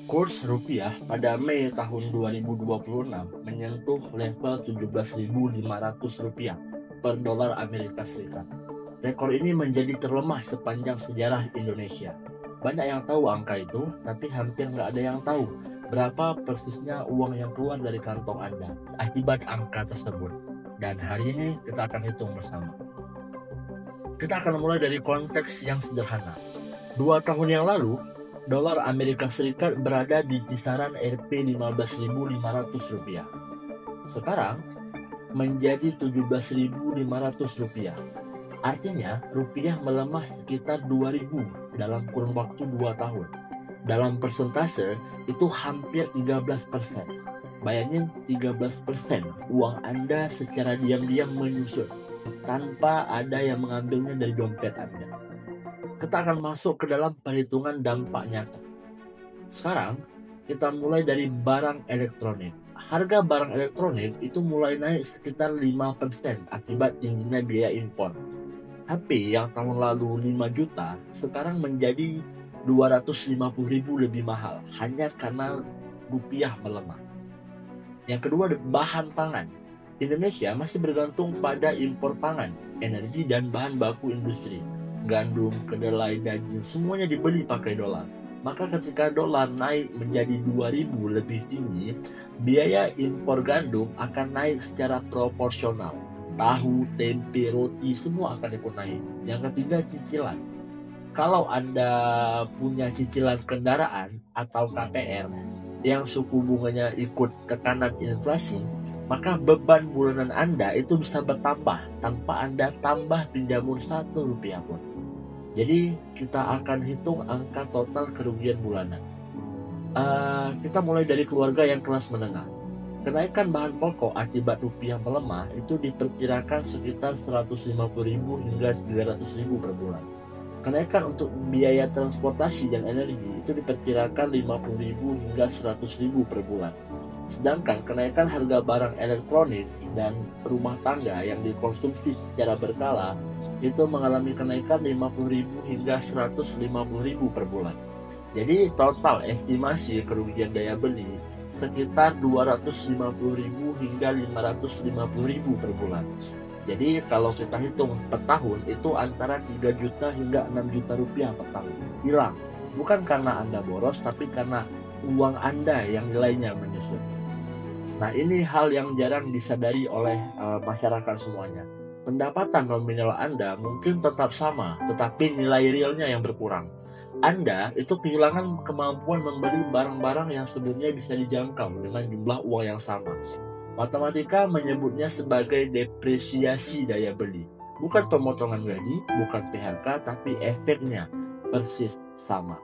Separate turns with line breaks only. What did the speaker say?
Kurs rupiah pada Mei tahun 2026 menyentuh level Rp17.500 per dolar Amerika Serikat. Rekor ini menjadi terlemah sepanjang sejarah Indonesia. Banyak yang tahu angka itu, tapi hampir nggak ada yang tahu berapa persisnya uang yang keluar dari kantong Anda akibat angka tersebut. Dan hari ini kita akan hitung bersama. Kita akan mulai dari konteks yang sederhana. 2 tahun yang lalu, dolar Amerika Serikat berada di kisaran Rp15.500. Sekarang menjadi Rp17.500. Artinya, rupiah melemah sekitar 2.000 dalam kurun waktu 2 tahun. Dalam persentase, itu hampir 13%. Bayangin 13% uang Anda secara diam-diam menyusut tanpa ada yang mengambilnya dari dompet Anda. Kita akan masuk ke dalam perhitungan dampak nyata. Sekarang, kita mulai dari barang elektronik. Harga barang elektronik itu mulai naik sekitar 5% akibat tingginya biaya impor. HP yang tahun lalu 5 juta, sekarang menjadi 250.000 lebih mahal, hanya karena rupiah melemah. Yang kedua, bahan pangan. Indonesia masih bergantung pada impor pangan, energi, dan bahan baku industri. Gandum, kedelai, daging, semuanya dibeli pakai dolar. Maka ketika dolar naik menjadi 2.000 lebih tinggi, biaya impor gandum akan naik secara proporsional. Tahu, tempe, roti, semua akan ikut naik. Yang ketiga, cicilan. Kalau Anda punya cicilan kendaraan atau KPR yang suku bunganya ikut tekanan inflasi, maka beban bulanan Anda itu bisa bertambah tanpa Anda tambah pinjaman Rp1 pun. Jadi kita akan hitung angka total kerugian bulanan. Kita mulai dari keluarga yang kelas menengah. Kenaikan bahan pokok akibat rupiah melemah itu diperkirakan sekitar 150.000 hingga 300.000 per bulan. Kenaikan untuk biaya transportasi dan energi itu diperkirakan 50.000 hingga 100.000 per bulan. Sedangkan kenaikan harga barang elektronik dan rumah tangga yang dikonsumsi secara berkala itu mengalami kenaikan 50.000 hingga 150.000 per bulan. Jadi total estimasi kerugian daya beli sekitar 250.000 hingga 550.000 per bulan. Jadi kalau kita hitung per tahun itu antara 3 juta hingga 6 juta rupiah per tahun hilang. Bukan karena Anda boros, tapi karena uang Anda yang nilainya menyusut. Nah, ini hal yang jarang disadari oleh masyarakat semuanya. Pendapatan nominal Anda mungkin tetap sama, tetapi nilai realnya yang berkurang. Anda itu kehilangan kemampuan membeli barang-barang yang sebelumnya bisa dijangkau dengan jumlah uang yang sama. Matematika menyebutnya sebagai depresiasi daya beli. Bukan pemotongan gaji, bukan PHK, tapi efeknya persis sama.